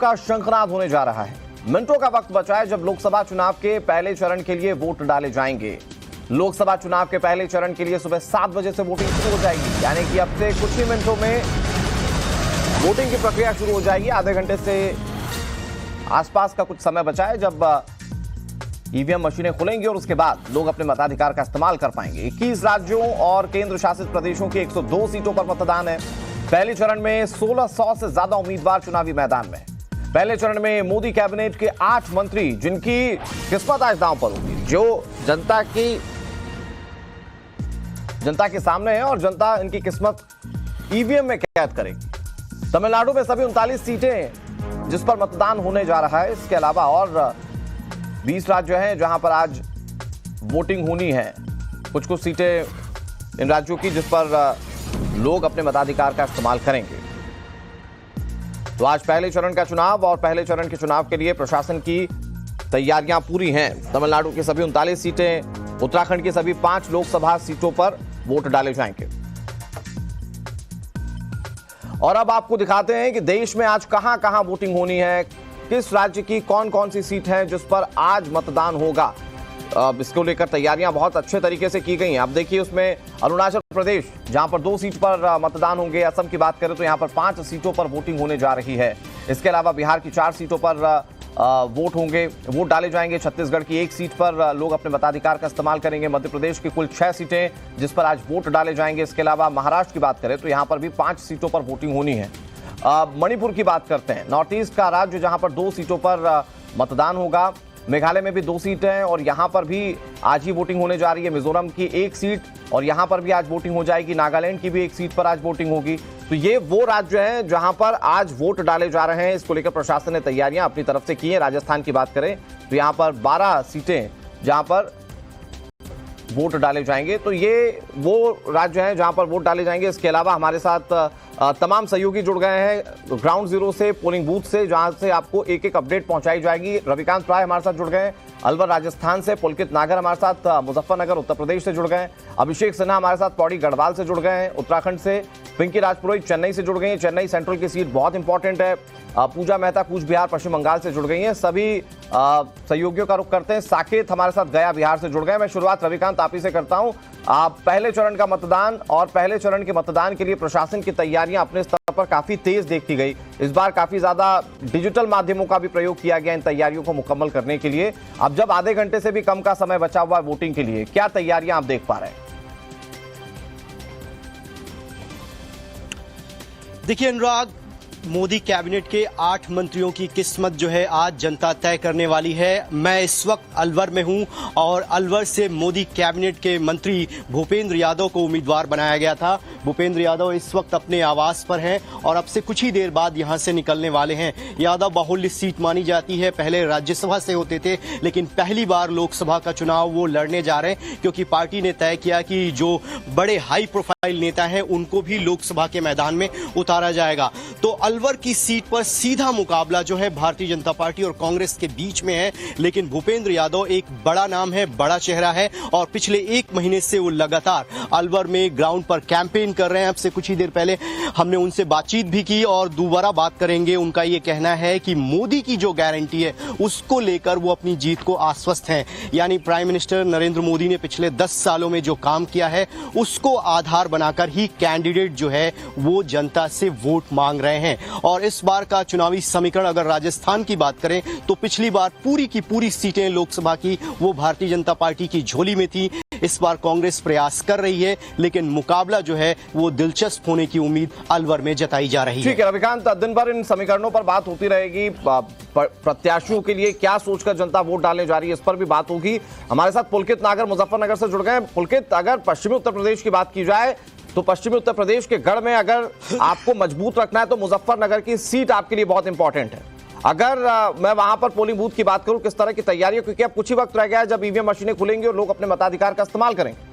का शंखनाद होने जा रहा है। मिनटों का वक्त बचा है जब लोकसभा चुनाव के पहले चरण के लिए वोट डाले जाएंगे। लोकसभा चुनाव के पहले चरण के लिए सुबह 7 बजे से वोटिंग शुरू हो जाएगी, यानी कि अब से कुछ ही मिनटों में वोटिंग की प्रक्रिया शुरू हो जाएगी। आधे घंटे से आसपास का कुछ समय बचा है जब ईवीएम मशीनें खुलेंगी और उसके बाद लोग अपने मताधिकार का इस्तेमाल कर पाएंगे। 21 राज्यों और केंद्र शासित प्रदेशों की 102 सीटों पर मतदान है। पहले चरण में 1600 से ज्यादा उम्मीदवार चुनावी मैदान में। पहले चरण में मोदी कैबिनेट के 8 मंत्री जिनकी किस्मत आज दांव पर होगी, जो जनता के सामने है और जनता इनकी किस्मत ईवीएम में कैद करेगी। तमिलनाडु में सभी 39 सीटें जिस पर मतदान होने जा रहा है। इसके अलावा और 20 राज्य हैं जहां पर आज वोटिंग होनी है। कुछ सीटें इन राज्यों की जिस पर लोग अपने मताधिकार का इस्तेमाल करेंगे। तो आज पहले चरण का चुनाव और पहले चरण के चुनाव के लिए प्रशासन की तैयारियां पूरी हैं। तमिलनाडु की सभी 39 सीटें, उत्तराखंड की सभी 5 लोकसभा सीटों पर वोट डाले जाएंगे। और अब आपको दिखाते हैं कि देश में आज कहां कहां वोटिंग होनी है, किस राज्य की कौन कौन सी सीट है जिस पर आज मतदान होगा। इसको लेकर तैयारियां बहुत अच्छे तरीके से की गई हैं। अब देखिए, उसमें अरुणाचल प्रदेश जहां पर 2 सीट पर मतदान होंगे। असम की बात करें तो यहां पर 5 सीटों पर वोटिंग होने जा रही है। इसके अलावा बिहार की 4 सीटों पर वोट डाले जाएंगे। छत्तीसगढ़ की 1 सीट पर लोग अपने मताधिकार का इस्तेमाल करेंगे। मध्य प्रदेश की कुल 6 सीटें जिस पर आज वोट डाले जाएंगे। इसके अलावा महाराष्ट्र की बात करें तो यहां पर भी 5 सीटों पर वोटिंग होनी है। मणिपुर की बात करते हैं, नॉर्थ ईस्ट का राज्य जहां पर 2 सीटों पर मतदान होगा। मेघालय में भी 2 सीटें हैं और यहां पर भी आज ही वोटिंग होने जा रही है। मिजोरम की 1 सीट और यहां पर भी आज वोटिंग हो जाएगी। नागालैंड की भी 1 सीट पर आज वोटिंग होगी। तो ये वो राज्य हैं जहां पर आज वोट डाले जा रहे हैं। इसको लेकर प्रशासन ने तैयारियां अपनी तरफ से की हैं। राजस्थान की बात करें तो यहां पर 12 सीटें जहां पर वोट डाले जाएंगे। तो ये वो राज्य हैं जहां पर वोट डाले जाएंगे। इसके अलावा हमारे साथ तमाम सहयोगी जुड़ गए हैं ग्राउंड जीरो से, पोलिंग बूथ से, जहां से आपको एक अपडेट पहुंचाई जाएगी। रविकांत राय हमारे साथ जुड़ गए हैं अलवर राजस्थान से, पुलकित नागर हमारे साथ मुजफ्फरनगर उत्तर प्रदेश से जुड़ गए हैं, अभिषेक सिन्हा हमारे साथ पौड़ी गढ़वाल से जुड़ गए हैं उत्तराखंड से, पिंकी राजपुरोहित चेन्नई से जुड़ गई हैं। चेन्नई सेंट्रल की सीट बहुत इंपॉर्टेंट है। पूजा मेहता कूच बिहार पश्चिम बंगाल से जुड़ गई हैं। सभी सहयोगियों का रुख करते हैं। साकेत हमारे साथ गया बिहार से जुड़ गए। मैं शुरुआत रविकांत आप ही से करता हूं। पहले चरण का मतदान और पहले चरण के मतदान के लिए प्रशासन की तैयारियां अपने स्तर पर काफी तेज देखी गई। इस बार काफी ज्यादा डिजिटल माध्यमों का भी प्रयोग किया गया इन तैयारियों को मुकम्मल करने के लिए। अब जब आधे घंटे से भी कम का समय बचा हुआ है वोटिंग के लिए, क्या तैयारियां आप देख पा रहे हैं? देखिए अनुराग, मोदी कैबिनेट के 8 मंत्रियों की किस्मत जो है आज जनता तय करने वाली है। मैं इस वक्त अलवर में हूं और अलवर से मोदी कैबिनेट के मंत्री भूपेंद्र यादव को उम्मीदवार बनाया गया था। भूपेंद्र यादव इस वक्त अपने आवास पर हैं और अब से कुछ ही देर बाद यहां से निकलने वाले हैं। यादव बाहुल्य सीट मानी जाती है, पहले राज्यसभा से होते थे लेकिन पहली बार लोकसभा का चुनाव वो लड़ने जा रहे हैं क्योंकि पार्टी ने तय किया कि जो बड़े हाई प्रोफाइल नेता हैं उनको भी लोकसभा के मैदान में उतारा जाएगा। तो अलवर की सीट पर सीधा मुकाबला जो है भारतीय जनता पार्टी और कांग्रेस के बीच में है, लेकिन भूपेंद्र यादव एक बड़ा नाम है, बड़ा चेहरा है और पिछले 1 महीने से वो लगातार अलवर में ग्राउंड पर कैंपेन कर रहे हैं। अब से कुछ ही देर पहले हमने उनसे बातचीत भी की और दोबारा बात करेंगे। उनका ये कहना है कि मोदी की जो गारंटी है उसको लेकर वो अपनी जीत को आश्वस्त हैं। यानी प्राइम मिनिस्टर नरेंद्र मोदी ने पिछले 10 सालों में जो काम किया है उसको आधार बनाकर ही कैंडिडेट जो है वो जनता से वोट मांग रहे हैं। और इस बार का चुनावी समीकरण अगर राजस्थान की बात करें तो पिछली बार पूरी की पूरी सीटें लोकसभा की वो भारतीय जनता पार्टी की झोली में थी। इस बार कांग्रेस प्रयास कर रही है लेकिन मुकाबला जो है वो दिलचस्प होने की उम्मीद अलवर में जताई जा रही है। ठीक है रविकांत, दिन भर इन समीकरणों पर बात होती रहेगी। प्रत्याशियों के लिए क्या सोचकर जनता वोट डालने जा रही है इस पर भी बात होगी। हमारे साथ पुलकित नागर मुजफ्फरनगर से जुड़ गए। पुलकित, अगर पश्चिमी उत्तर प्रदेश की बात की जाए तो पश्चिमी उत्तर प्रदेश के गढ़ में अगर आपको मजबूत रखना है तो मुजफ्फरनगर की सीट आपके लिए बहुत इंपॉर्टेंट है। अगर मैं वहां पर पोलिंग बूथ की बात करूं, किस तरह की तैयारी, क्योंकि अब कुछ ही वक्त रह गया है जब ईवीएम मशीनें खुलेंगी और लोग अपने मताधिकार का इस्तेमाल करेंगे।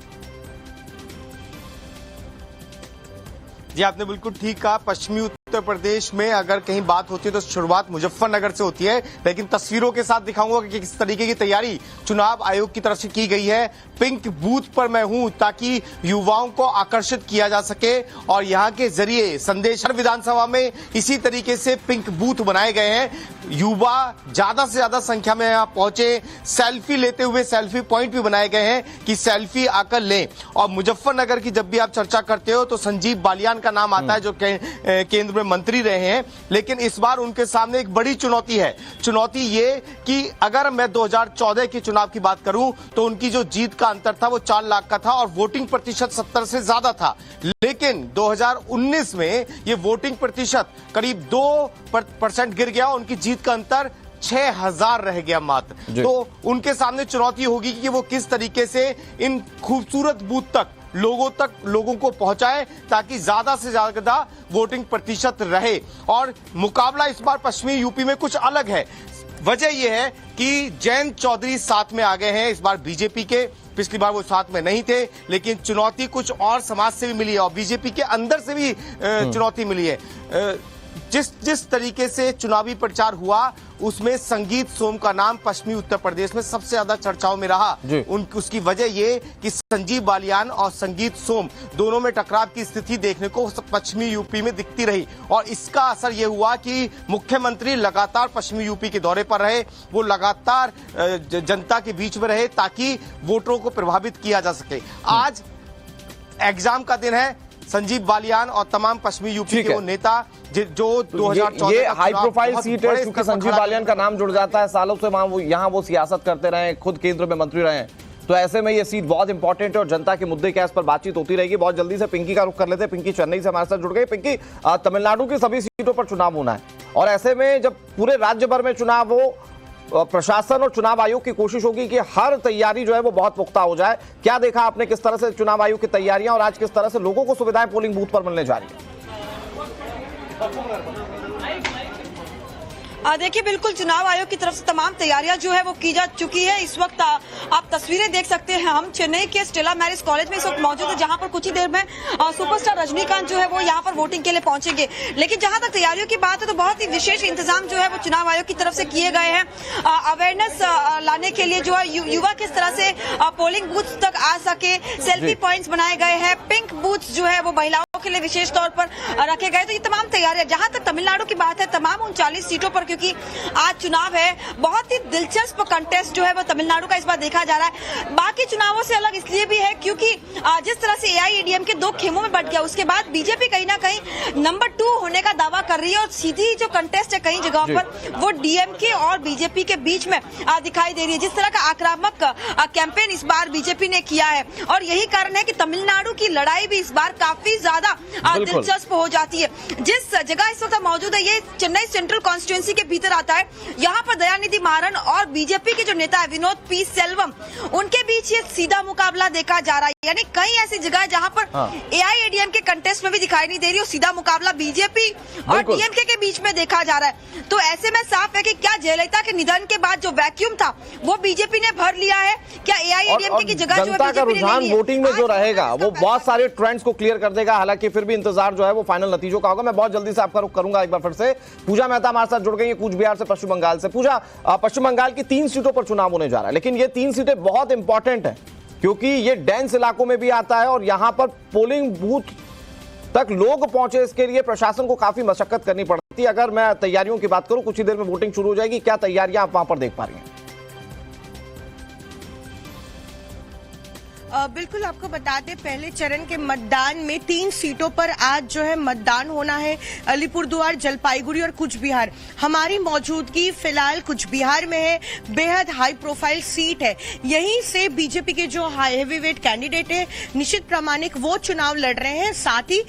जी आपने बिल्कुल ठीक कहा, पश्चिमी उत्तर प्रदेश में अगर कहीं बात होती है तो शुरुआत मुजफ्फरनगर से होती है, लेकिन तस्वीरों के साथ दिखाऊंगा कि किस तरीके की तैयारी चुनाव आयोग की तरफ से की गई है। पिंक बूथ पर मैं हूं ताकि युवाओं को आकर्षित किया जा सके और यहां के जरिए संदेश, हर विधानसभा में इसी तरीके से पिंक बूथ बनाए गए हैं। युवा ज्यादा से ज्यादा संख्या में यहां पहुंचे, सेल्फी लेते हुए सेल्फी पॉइंट भी बनाए गए हैं कि सेल्फी आकर लें। और मुजफ्फरनगर की जब भी आप चर्चा करते हो तो संजीव बालियान का नाम आता है जो केंद्र में मंत्री रहे हैं, लेकिन इस बार उनके सामने एक बड़ी चुनौती है। चुनौती ये कि अगर मैं 2014 के चुनाव की बात करूं तो उनकी जो जीत का अंतर था वो 4 लाख का था और वोटिंग प्रतिशत 70 से ज्यादा था, लेकिन 2019 में ये वोटिंग प्रतिशत करीब 2% गिर गया। उनकी जीत का अंतर 6000 रह गया मात्र। तो उनके सामने चुनौती होगी कि वो किस तरीके से इन खूबसूरत बूथ तक लोगों को पहुंचाए ताकि ज्यादा से ज्यादा वोटिंग प्रतिशत रहे। और मुकाबला इस बार पश्चिमी यूपी में कुछ अलग है। वजह यह है कि जयंत चौधरी साथ में आ गए हैं इस बार बीजेपी के। पिछली बार वो साथ में नहीं थे, लेकिन चुनौती कुछ और समाज से भी मिली है और बीजेपी के अंदर से भी चुनौती मिली है। जिस तरीके से चुनावी प्रचार हुआ उसमें संगीत सोम का नाम पश्चिमी उत्तर प्रदेश में सबसे ज्यादा चर्चाओं में रहा। उसकी वजह ये कि संजीव बालियान और संगीत सोम दोनों में टकराव की स्थिति देखने को पश्चिमी यूपी में दिखती रही और इसका असर ये हुआ कि मुख्यमंत्री लगातार पश्चिमी यूपी के दौरे पर रहे, वो लगातार जनता के बीच में रहे ताकि वोटरों को प्रभावित किया जा सके। आज एग्जाम का दिन है। संजीव बालियान और तमाम पश्चिमी यूपी के वो नेता जो 2014 ये हाई प्रोफाइल सीट है, क्योंकि संजीव बालियान का नाम जुड़ जाता है, सालों से यहाँ वो सियासत करते रहे, खुद केंद्र में मंत्री रहे हैं, तो ऐसे में ये सीट बहुत इंपॉर्टेंट है और जनता के मुद्दे क्या इस पर बातचीत होती रहेगी। बहुत जल्दी से पिंकी का रुख कर लेते हैं। पिंकी चेन्नई से हमारे साथ जुड़ गई। पिंकी, तमिलनाडु की सभी सीटों पर चुनाव होना है और ऐसे में जब पूरे राज्य भर में चुनाव हो, प्रशासन और चुनाव आयोग की कोशिश होगी कि हर तैयारी जो है वो बहुत पुख्ता हो जाए। क्या देखा आपने, किस तरह से चुनाव आयोग की तैयारियां और आज किस तरह से लोगों को सुविधाएं पोलिंग बूथ पर मिलने जा रही है? देखिए, बिल्कुल चुनाव आयोग की तरफ से तमाम तैयारियां जो है वो की जा चुकी है। इस वक्त आप तस्वीरें देख सकते हैं। हम चेन्नई के स्टेला मैरिज कॉलेज में इस वक्त मौजूद है, जहां पर कुछ ही देर में सुपरस्टार रजनीकांत जो है वो यहां पर वोटिंग के लिए पहुंचेंगे। लेकिन जहां तक तैयारियों की बात है तो बहुत ही विशेष इंतजाम जो है वो चुनाव आयोग की तरफ से किए गए हैं। अवेयरनेस लाने के लिए जो है युवा किस तरह से पोलिंग बूथ तक आ सके, सेल्फी पॉइंट्स बनाए गए हैं, पिंक बूथ जो है वो महिलाओं के लिए विशेष तौर पर रखे गए। तो ये तमाम तैयारियां, जहां तक तमिलनाडु की बात है, तमाम 39 सीटों पर, क्योंकि आज चुनाव है, बहुत ही दिलचस्प कंटेस्ट जो है वो तमिलनाडु का इस बार देखा जा रहा है। बाकी चुनावों से अलग इसलिए भी है क्योंकि जिस तरह से एआईएडीएमके 2 खेमों में बट गया, उसके बाद बीजेपी कहीं ना कहीं नंबर 2 होने का दावा कर रही है और सीधी जो कंटेस्ट है कई जगहों पर वो डीएमके और बीजेपी के बीच में दिखाई दे रही है। जिस तरह का आक्रामक कैंपेन इस बार बीजेपी ने किया है और यही कारण है कि तमिलनाडु की लड़ाई भी इस बार काफी ज्यादा दिलचस्प हो जाती है। जिस जगह इस वक्त मौजूद है ये चेन्नई सेंट्रल कॉन्स्टिट्यूंसी के भीतर आता है। यहाँ पर दयानिधि मारन और बीजेपी के जो नेता है विनोद पी सेल्वम, उनके बीच ये सीधा मुकाबला देखा जा रहा है। यानी कई ऐसी जगह है जहाँ पर एआईएडीएम के कंटेस्ट में भी दिखाई नहीं दे रही और सीधा मुकाबला बीजेपी और डीएमके के बीच में देखा जा रहा है। तो ऐसे में साफ है कि क्या जयललिता के निधन के बाद जो वैक्यूम था वो बीजेपी ने भर लिया है, क्या एआईएडीएमके की जगह जो है जनता का रुझान वोटिंग में जो रहेगा वो बहुत सारे ट्रेंड्स को क्लियर कर देगा। हालांकि फिर भी इंतजार जो है वो फाइनल नतीजों का होगा। मैं बहुत जल्दी से आपका रुख करूंगा एक बार फिर से। पूजा मेहता हमारे साथ जुड़ गई है कूच बिहार से, पश्चिम बंगाल से। पूजा, पश्चिम बंगाल की 3 सीटों पर चुनाव होने जा रहा है, लेकिन ये 3 सीटें बहुत इंपॉर्टेंट है क्योंकि ये डेंस इलाकों में भी आता है और यहां पर पोलिंग बूथ तक लोग पहुंचे, इसके लिए प्रशासन को काफी मशक्कत करनी पड़ती है। अगर मैं तैयारियों की बात करूं, कुछ ही देर में वोटिंग शुरू हो जाएगी, क्या तैयारियां आप वहां पर देख पा रही हैं? बिल्कुल, आपको बता दें पहले चरण के मतदान में 3 सीटों पर आज जो है मतदान होना है। अलीपुरद्वार, जलपाईगुड़ी और कुछ बिहार। हमारी मौजूदगी फिलहाल कुछ बिहार में है। बेहद हाई प्रोफाइल सीट है। यहीं से बीजेपी के जो हैवीवेट कैंडिडेट है निशित प्रामाणिक वो चुनाव लड़ रहे हैं। साथ ही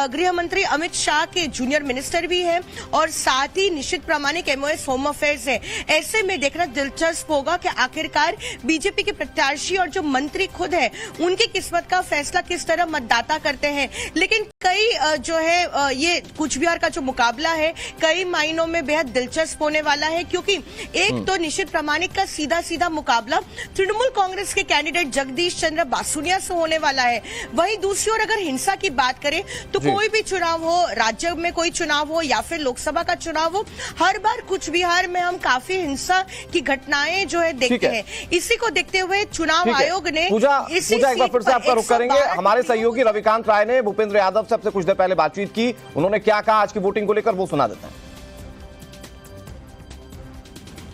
गृह मंत्री अमित शाह के जूनियर मिनिस्टर भी हैं और साथ ही निशित प्रामाणिक एमओएस होम अफेयर्स है। ऐसे में देखना दिलचस्प होगा कि आखिरकार बीजेपी के प्रत्याशी और जो मंत्री खुद है, उनकी किस्मत का फैसला किस तरह मतदाता करते हैं। लेकिन कई जो है ये कूच बिहार का जो मुकाबला है कई मायनों में बेहद दिलचस्प होने वाला है, क्योंकि एक तो निशित प्रामाणिक का सीधा सीधा मुकाबला तृणमूल कांग्रेस के कैंडिडेट जगदीश चंद्र बासुनिया से होने वाला है। वहीं दूसरी ओर अगर हिंसा की बात करें तो कोई भी चुनाव हो, राज्य में कोई चुनाव हो या फिर लोकसभा का चुनाव हो, हर बार कूच बिहार में हम काफी हिंसा की घटनाएं जो है देखते हैं। इसी को देखते हुए चुनाव आयोग ने पूजा एक बार फिर से आपका रुख करेंगे। हमारे सहयोगी रविकांत राय ने भूपेंद्र यादव से कुछ देर पहले बातचीत की, उन्होंने क्या कहा आज की वोटिंग को लेकर वो सुना देते हैं।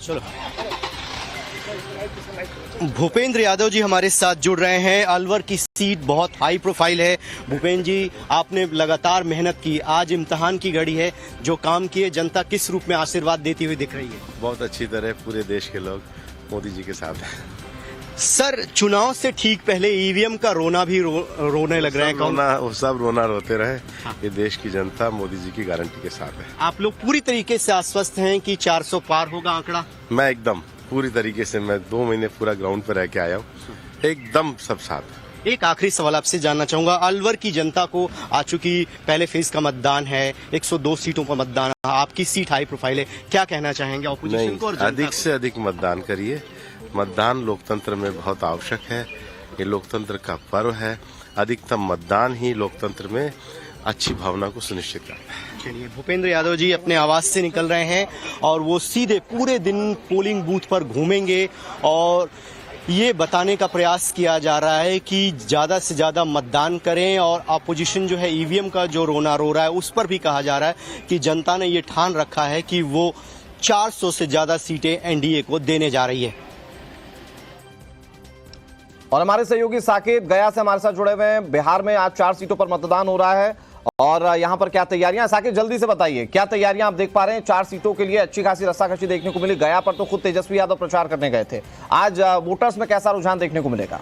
चलो, भूपेंद्र यादव जी हमारे साथ जुड़ रहे हैं। अलवर की सीट बहुत हाई प्रोफाइल है। भूपेंद्र जी, आपने लगातार मेहनत की, आज इम्तिहान की घड़ी है, जो काम किए जनता किस रूप में आशीर्वाद देती हुई दिख रही है? बहुत अच्छी तरह पूरे देश के लोग मोदी जी के साथ हैं। सर, चुनाव से ठीक पहले ईवीएम का रोना भी रोने लग रहा है। वो सब रोना रोते रहे। ये देश की जनता मोदी जी की गारंटी के साथ है। आप लोग पूरी तरीके से आश्वस्त हैं कि 400 पार होगा आंकड़ा? मैं एकदम पूरी तरीके से, मैं 2 महीने पूरा ग्राउंड पर रह के आया हूँ, एकदम सब साथ। एक आखिरी सवाल आपसे जानना चाहूंगा। अलवर की जनता को आ चुकी पहले फेज का मतदान है, 102 सीटों पर मतदान, आपकी सीट हाई प्रोफाइल है, क्या कहना चाहेंगे ऑपोजिशन को? अधिक से अधिक मतदान करिए। मतदान लोकतंत्र में बहुत आवश्यक है, ये लोकतंत्र का पर्व है। अधिकतम मतदान ही लोकतंत्र में अच्छी भावना को सुनिश्चित करता है। चलिए, भूपेंद्र यादव जी अपने आवास से निकल रहे हैं और वो सीधे पूरे दिन पोलिंग बूथ पर घूमेंगे और ये बताने का प्रयास किया जा रहा है कि ज्यादा से ज्यादा मतदान करें। और अपोजिशन जो है ईवीएम का जो रोना रो रहा है उस पर भी कहा जा रहा है कि जनता ने ये ठान रखा है कि वो 400 से ज्यादा सीटें एनडीए को देने जा रही है। और हमारे सहयोगी साकेत गया से हमारे साथ जुड़े हुए हैं। बिहार में आज 4 सीटों पर मतदान हो रहा है और यहां पर क्या तैयारियां? साकेत, जल्दी से बताइए, क्या तैयारियां आप देख पा रहे हैं? 4 सीटों के लिए अच्छी खासी रस्साकशी देखने को मिली। गया पर तो खुद तेजस्वी यादव प्रचार करने गए थे। आज वोटर्स में कैसा रुझान देखने को मिलेगा?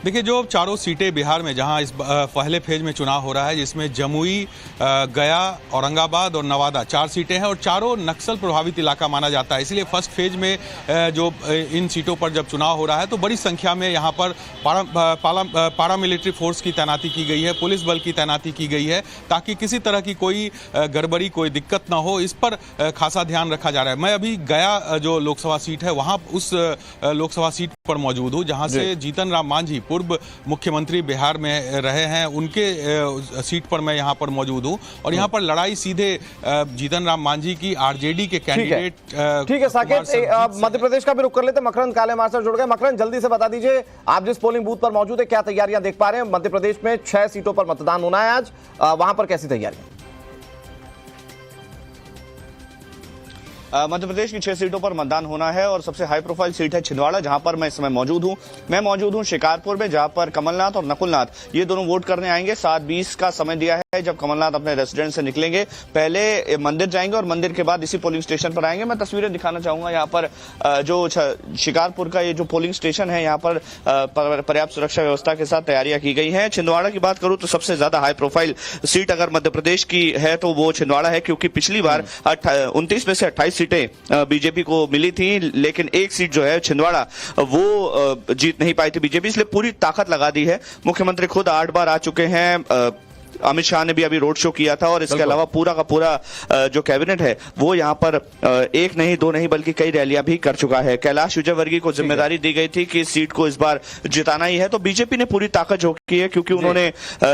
देखिए, जो चारों सीटें बिहार में जहां इस पहले फेज में चुनाव हो रहा है, जिसमें जमुई, गया, औरंगाबाद और नवादा 4 सीटें हैं और चारों नक्सल प्रभावित इलाका माना जाता है। इसलिए फर्स्ट फेज में जो इन सीटों पर जब चुनाव हो रहा है तो बड़ी संख्या में यहां पर पारामिलिट्री फोर्स की तैनाती की गई है, पुलिस बल की तैनाती की गई है, ताकि किसी तरह की कोई गड़बड़ी, कोई दिक्कत ना हो, इस पर खासा ध्यान रखा जा रहा है। मैं अभी गया जो लोकसभा सीट है वहां उस लोकसभा सीट पर मौजूद हूँ जहां से जीतन राम मांझी पूर्व मुख्यमंत्री बिहार में रहे हैं, उनके सीट पर मैं यहां पर मौजूद हूं और यहां पर लड़ाई सीधे जीतन राम मांझी की आरजेडी के कैंडिडेट। ठीक है साकेत, मध्य प्रदेश का भी रुख कर लेते हैं। मकरंद काले हमारे साथ जुड़ गए। मकरंद, जल्दी से बता दीजिए, आप जिस पोलिंग बूथ पर मौजूद है क्या तैयारियां देख पा रहे हैं? मध्य प्रदेश में 6 सीटों पर मतदान होना है आज, वहां पर कैसी तैयारियां? मध्य प्रदेश की 6 सीटों पर मतदान होना है और सबसे हाई प्रोफाइल सीट है छिंदवाड़ा, जहां पर मैं इस समय मौजूद हूं। मैं मौजूद हूं शिकारपुर में, जहां पर कमलनाथ और नकुलनाथ ये दोनों वोट करने आएंगे। 7:20 का समय दिया है जब कमलनाथ अपने रेसिडेंस से निकलेंगे। पहले मंदिर जाएंगे और मंदिर के बाद इसी पोलिंग स्टेशन पर आएंगे। मैं तस्वीरें दिखाना चाहूंगा। यहाँ पर जो शिकारपुर का ये जो पोलिंग स्टेशन है, यहाँ पर पर्याप्त सुरक्षा व्यवस्था के साथ तैयारियां की गई है। छिंदवाड़ा की बात करूं तो सबसे ज्यादा हाई प्रोफाइल सीट अगर मध्य प्रदेश की है तो वो छिंदवाड़ा है, क्योंकि पिछली बार 29 में से 28 सीटें बीजेपी को मिली थी, लेकिन एक सीट जो है छिंदवाड़ा वो जीत नहीं पाई थी बीजेपी, इसलिए पूरी ताकत लगा दी है। मुख्यमंत्री खुद 8 बार आ चुके हैं। अमित शाह ने भी अभी रोड शो किया था और इसके अलावा पूरा का पूरा जो कैबिनेट है वो यहाँ पर 1 नहीं 2 नहीं बल्कि कई रैलियां भी कर चुका है। कैलाश विजयवर्गीय को जिम्मेदारी दी गई थी कि इस सीट को इस बार जिताना ही है, तो बीजेपी ने पूरी ताकत झोंकी है, क्योंकि उन्होंने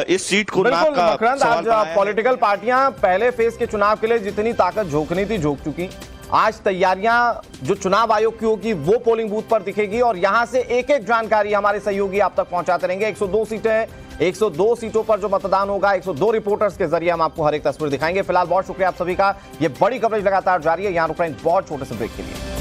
इस सीट को आज पॉलिटिकल पार्टियां पहले फेज के चुनाव के लिए जितनी ताकत झोंकनी थी झोंक चुकी। आज तैयारियां जो चुनाव आयोग की होगी वो पोलिंग बूथ पर दिखेगी और यहां से एक एक जानकारी हमारे सहयोगी आप तक पहुंचाते रहेंगे। 102 सीटें, 102 सीटों पर जो मतदान होगा, 102 रिपोर्टर्स के जरिए हम आपको हर एक तस्वीर दिखाएंगे। फिलहाल बहुत शुक्रिया आप सभी का, ये बड़ी कवरेज लगातार जारी है। यहां रुक रहे हैं बहुत छोटे से ब्रेक के लिए।